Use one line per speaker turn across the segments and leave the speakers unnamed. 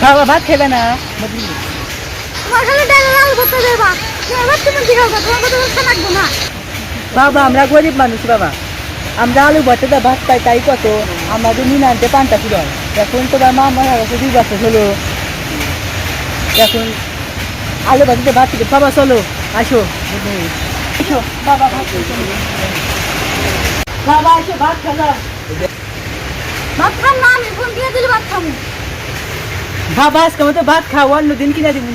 বাবা ভাত খেবে না বাবা, আমরা গরিব মানুষ বাবা, আমরা আলু ভর্তা ভাত পাই তাই কত, আমাদের নিন আনতে পান্তা ছিল। এখন তোমার মা মারা গেছে 2 বছর হলো, এখন আলু ভাতিতে ভাত খেতে। বাবা চলো আসো, এসো বাবা ভাত বাবা এসো ভাত খাওয়া।
ভাত খাম না, আমি ফোন কিনে দিলে ভাত খাবো।
বাবা আজকে মতো ভাত খাও, অন্য দিন কিনে দিব।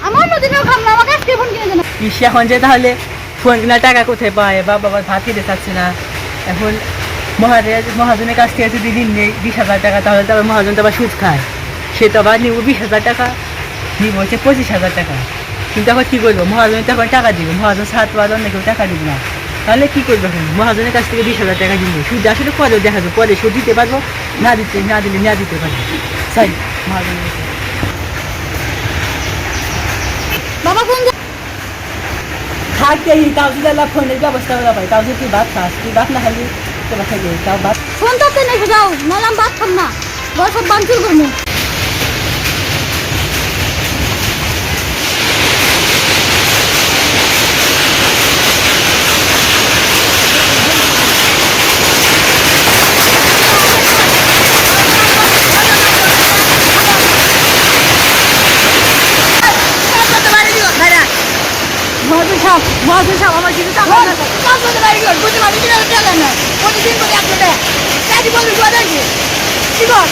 আমার অন্যদিনেও খাম না, আমাকে আজকে ফোন কিনে দেন।
ইসে এখন যে তাহলে ফোন কেনার টাকা কোথায় পায়? বাবা আবার ভাত খেতে চাচ্ছে না। এখন মহাজনের কাছ থেকে যদি ঋণ নেই 20,000 টাকা, তাহলে তো আবার মহাজন তো আবার সুদ খায়। সে তো আবার নিব 20,000 টাকা, নিব হচ্ছে 25,000 টাকা। কিন্তু এখন কী করবো? মহাজনের তো এখন টাকা দিব, মহাজন সাত বার অন্য কেউ টাকা দিব না। তাহলে কী করবো? এখন মহাজনের কাছ থেকে 20,000 টাকা দিব, সুদ আসলে পরেও দেখা যাবে, পরে সুদ দিতে পারবো, না দিলে না দিতে পারবো। চাই মহাজনের কাছে।
বাবা ফোন
থাকতে তাও যদি আল্লাহ ফোনের ব্যবস্থা করা পাই, তাও যদি তুই ভাত খাস, তুই ভাত না খালি তোরা খাইলে তাও ভাত।
ফোন তো নিয়ে যাও, নাহলে আমি ভাত খাম না, বড় সব বাঞ্চুর করবো।
মহাজন সাহেব আমার কিছু টাকা না,
বুঝতে পারি না, প্রতিদিন করে আপনাদের বলবি কি কর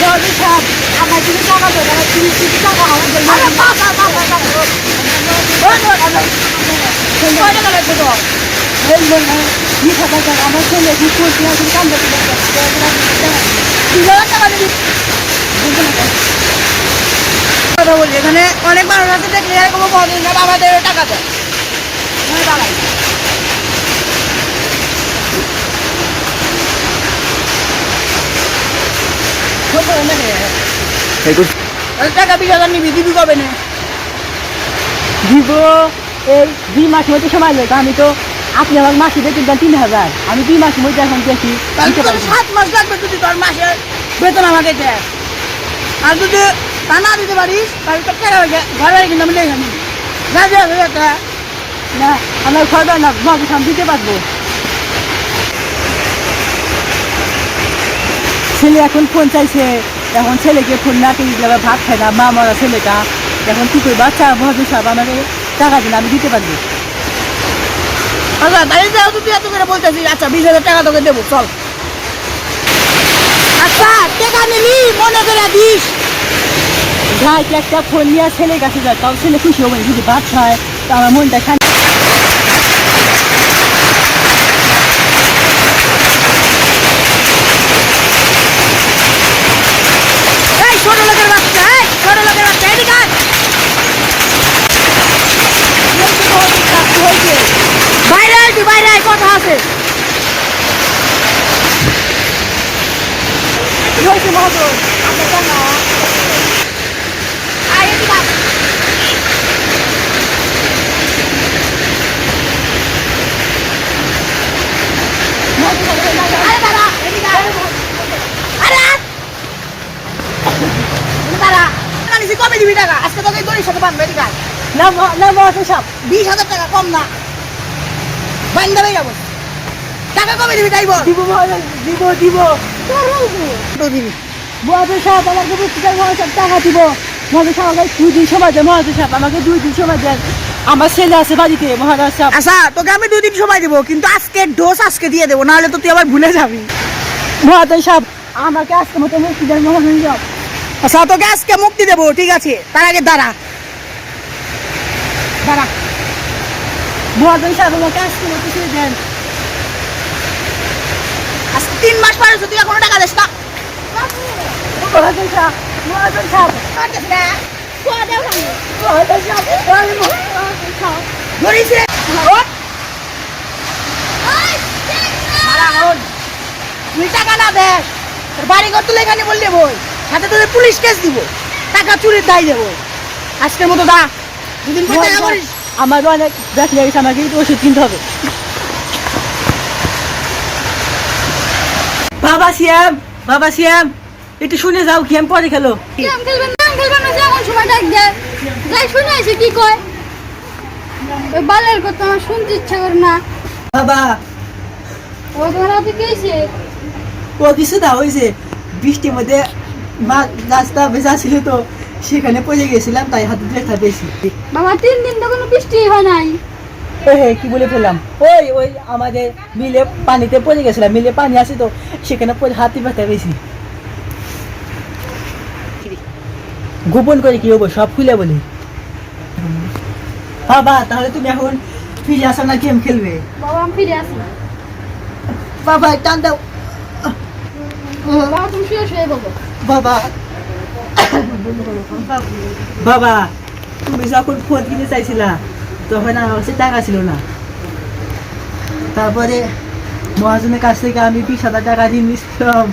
মহাজন সাহেব আমার কিছু টাকা দেবে, আমার কিছু টাকা আমার দেবে। আমার ছেলে
কথা বলি, এখানে অনেক মানুষ আছে দেখলে এরকম বলেন না, বাবাদের টাকা দেয় বাবাই টাকা 20,000 নিবি, দিবি কবে না?
দিব এই 2 মাস মধ্যে সময় লাগে। আমি তো আপনি আমার মাসে বেতন দেন 3,000, আমি 2 মাসের মধ্যে এখন দেখি
7 মাস লাগবে যদি তোর মাসে বেতন আমাকে দেয়। আর যদি তা না দিতে পারিস তাহলে তোর টাকা ঘরে কিন্তু আমি লেগে নি
না, আমার খরচ না, মহাজন সাহেব দিতে পারবো। ছেলে এখন ফোন চাইছে, এখন ছেলেকে ফোন না পেয়ে ভাত খায় না, মা মরা ছেলেটা। এখন কি করবো? আচ্ছা মহাজন সাহেব আমাকে টাকা দিন, আমি দিতে পারবো।
আচ্ছা তাই যাও, তুই এত করে বলতেছিস, আচ্ছা 20,000 টাকা তোকে দেবো, চল। আচ্ছা টাকা নিবি মনে করে দিস।
যাই একটা ফোন নিয়ে ছেলের কাছে যায়, তাও ছেলে খুশি হবে যদি ভাত খায়, তো আমার মনটা খায়।
ছোট লোকের বাচ্চা, ছোট লোকের বাচ্চা, এদিকে আয়। বাইরে আয়, তুই বাইরে আয়, কথা আছে।
কি হয়েছে মহাজন? আপনার টাকা
আয়, এদিকে আয়। আরে দাঁড়া, এদিকে আয়। আরে আয়। দাঁড়া, কবে দিবি টাকা? আজকে তোকে দড়ির সাথে বাঁধবে, এদিকে আয়।
না না মহাজন সাহেব,
20,000 টাকা কম না, বান্ধবে যাবো। টাকা কবে দিবি তাই বল।
দিব মহাজন, দিব দিবি মহাজন সাহেব আমাকে বুঝতে মহাজন সাহেব টাকা দিব। মহাজন সাহেব আমাকে 2 দিন সময় দেন, মহাজন সাহেব আমাকে 2 দিন সময় দেন, আমার ছেলে আছে বাড়িতে। মহাজন সাহেব
আচ্ছা তোকে আমি 2 দিন সময় দেবো, কিন্তু আজকে ডোজ আজকে দিয়ে দেবো, নাহলে তো তুই আবার ভুলে যাবি।
মহাজন সাহেব আমাকে আজকে মতো মুক্তি দেন মহাজন সাহেব।
আচ্ছা তোকে আজকে মুক্তি দেবো, ঠিক আছে, তার আগে দাঁড়া দাঁড়া।
মহাজন সাহেব আমাকে আজকে মতো ছেড়ে দেন।
আজকে 3 মাস পরে তুই এখনো টাকা দিস না।
মহাজন সাহেব, মহাজন সাহেব,
মহাজন সাহেব
মহাজন সাহেব
ধরিস রে। তুই টাকা না দেখ, তোর বাড়ি ঘর তুলে এখানে বললে বই, সাথে তোদের পুলিশ কেস দিব, টাকা চুরির দায় দেবো। আজকের মতো দা দুদিন পর টাকা করিস
আমার অনেক ব্যাথ লেগেছে, আমাকে কিন্তু ওষুধ কিনতে হবে। বাবা সিয়াম একটু শুনে যাও, কি আমি পরে খেলো।
গেম খেলবেন না, খেলবেন না, যখন সময় ডাক দেয় যাই শুনে আসি কি কয়। ওই বালের কথা আমার শুনতে ইচ্ছা করে না।
বাবা
ও তোমার হাতে কি হয়েছে?
ও কিছু না, হয়েছে বৃষ্টির মধ্যে রাস্তা ভেজা ছিল তো সেখানে পড়ে গেছিলাম, তাই হাতে ব্যথা পেয়েছি।
বাবা 3 দিন তো কোনো বৃষ্টি হয় নাই।
কি বলে ফেললাম, ওই ওই আমাদের মিলে পানিতে পড়ে গেছিলাম, মিলে পানি আছে তো সেখানে পড়ে হাতে ব্যথা পেয়েছি। গোপন করে কি হবো, সব খুলে বলি। বাবা তাহলে তুমি এখন ফিরে আসো না, গেম খেলবে?
বাবা আমি ফিরে আসি।
বাবা টান দাও।
বাবা তুমি শুয়ে শুয়ে বলো।
বাবা বাবা তুমি যখন ফোন কিনে চাইছিলা তখন আমার কাছে টাকা ছিল না, তারপরে মহাজনের কাছ থেকে আমি 20,000 টাকা ঋণ নিয়েছিলাম।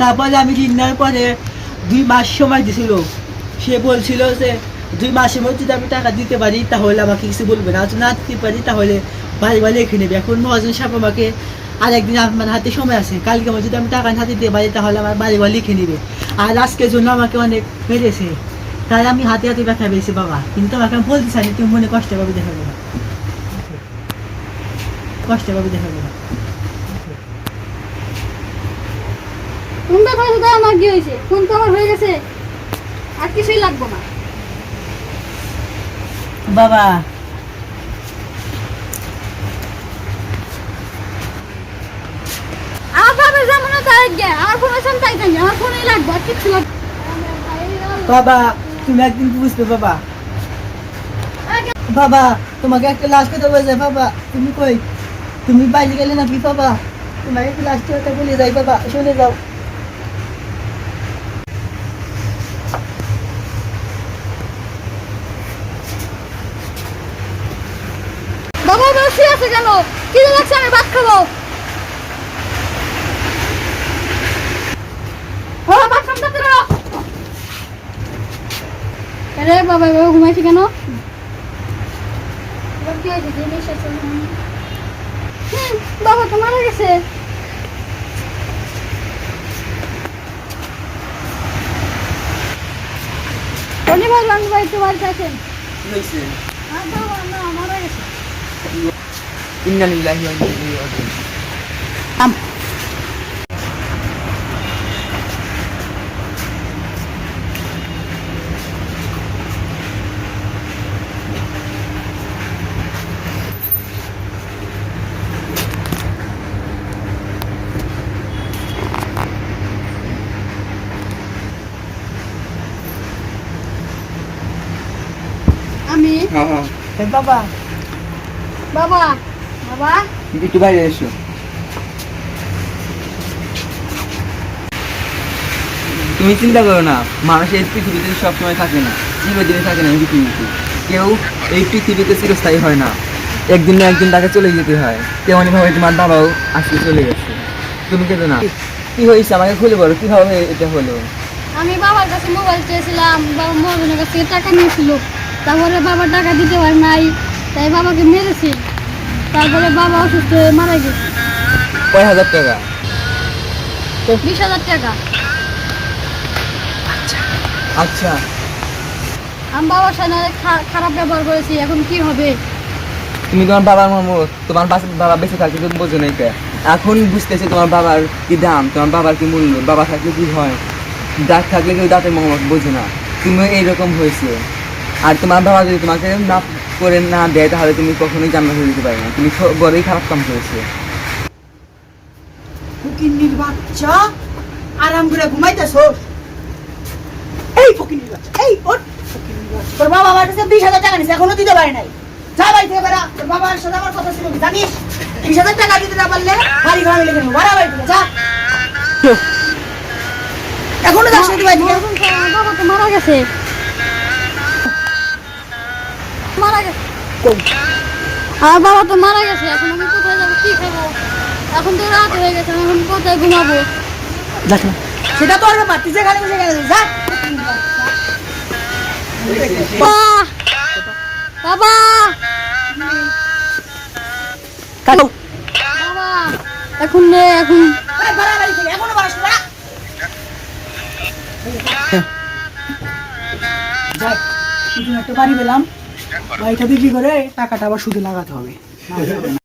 তারপরে আমি ঋণ নেওয়ার পরে 2 মাস সময় দিছিল, সে বলছিল যে 2 মাসের মধ্যে যদি আমি টাকা দিতে পারি তাহলে আমাকে কিছু বলবে না, আর যদি না দিতে পারি তাহলে বাড়ি বাড়ি লিখে নেবে। এখন মহাজন সাহেব আমাকে আর একদিন আমার হাতে সময় আছে, কালকে যদি আমি টাকা না দিতে পারি তাহলে আমার বাড়ি বাড়ি লিখে নেবে। আর আজকের জন্য আমাকে অনেক মেরেছে, তাই আমি হাতে হাতে ব্যথা পেয়েছি বাবা। কিন্তু আমাকে আমি বলতে চাইনি, তুমি মনে কষ্ট পাবে, দেখাবে না, কষ্ট পাবে, দেখাবে না।
তুমি তো কইছো তো আমার কি হয়েছে, ফোন তো আমার হয়ে গেছে, আর কিছুই লাগবে না।
বাবা
আমার বাবার যেমন তাই গে আমার ফোন আছে তাই জানি, আমার ফোনই লাগবে, আর কিছু লাগবে
বাবা তুমি একদিন বুঝবে বাবা। বাবা তোমাকে একটা লাস্ট কথা বলে যায় বাবা, তুমি কই, তুমি বাইরে গেলে নাকি বাবা? তোমাকে একটা লাস্ট কথা বলে যাই বাবা, শুনে যাও।
বাবা বসে আছে কেন? কি লাগছে? আমি ভাত খাবো। বাবা ভাত খাতে দাও। আরে বাবা বাবা ঘুমাইছে কেন? বাবা কি হয়েছে? জিনিস আছে না? বাবা তো মারা গেছে। শনিবার রবিবার একটু বাড়িতে আছেন? আর বাবা না মারা গেছে।
ইন্না লিল্লাহি ওয়া ইন্না ইলাইহি রাজিউন।
আমি
বাবা
বাবা বাবা
একটু বাইরে এসো। তুমি চিন্তা করো না, মানুষ এই পৃথিবীতে সবসময় থাকে না, চিরদিনে থাকে না এই পৃথিবীতে। কেউ এই পৃথিবীতে চিরস্থায়ী হয় না, একদিন না একদিন তাকে চলে যেতে হয়। তেমনই ভাবে তোমার বাবাও আজকে চলে গেছে। তুমি কেঁদো না। কি হয়েছে আমাকে খুলে বলো, কিভাবে এটা হলো?
আমি বাবার কাছে মোবাইল চেয়েছিলাম, বাবা মহাজনের কাছ থেকে টাকা নিয়েছিল, তারপরে বাবা টাকা দিতে পারে নাই, তাই বাবাকে মেরেছে। তারপরে বাবা অসুস্থ হয়ে মারা গেছে।
কয় হাজার টাকা?
20,000 টাকা।
আচ্ছা
আমি বাবার সাথে অনেক খারাপ ব্যবহার করেছি, এখন কি হবে?
তুমি তোমার বাবার মত, তোমার বাবা বেঁচে থাকতে তুমি বোঝো না এটা। এখন বুঝতেছে তোমার বাবার কি দাম, তোমার বাবার কি মূল্য, বাবা থাকলে কি হয়। দাঁত থাকলে কেউ দাঁতের মহম্মত বোঝে না। তুমি এইরকম হয়েছে, আর তোমার বাবা যদি তোমাকে না করে না দেয় তাহলে তুমি কখনোই জান্নাত হয়ে যেতে পারবে না। তুমি বড়ই খারাপ কাম করেছো।
ফকিন্নির বাচ্চা, আরাম করে ঘুমাইতেছো? এই ফকিন্নির বাচ্চা, এই ওঠ। ফকিন্নির বাচ্চা, তোর বাবা আমার কাছে 20,000 টাকা নিছে, এখনো দিতে পারে নাই। যা বাড়ি থেকে বেরা, তোর বাবার সাথে আমার কথা ছিল কি জানিস? 20,000 টাকা দিতে না পারলে বাড়ি ঘর আমি লিখে নেবো। বাড়া বাড়ি থেকে যা, এখনো যাস নাকি বাড়ি থেকে?
আমার বাবা তো মারা গেছে, মারা গেছে। আমার বাবা তো মারা গেছে, এখন আমি কোথায় যাবো, কি খাবো? এখন তো রাত হয়ে গেছে, আমি এখন কোথায় ঘুমাবো?
দেখ না,
সেটা তোর ব্যাপার, তুই যেখানে বসে গেলে যা।
বাবা
কাটো
বাবা এখন নে এখন
এই বাড়া বাড়ি থেকে এখনো বাড়াস না যাই নতুন একটা বাড়ি পেলাম বাড়িটা বিক্রি করে টাকাটা আবার সুদে লাগাতে হবে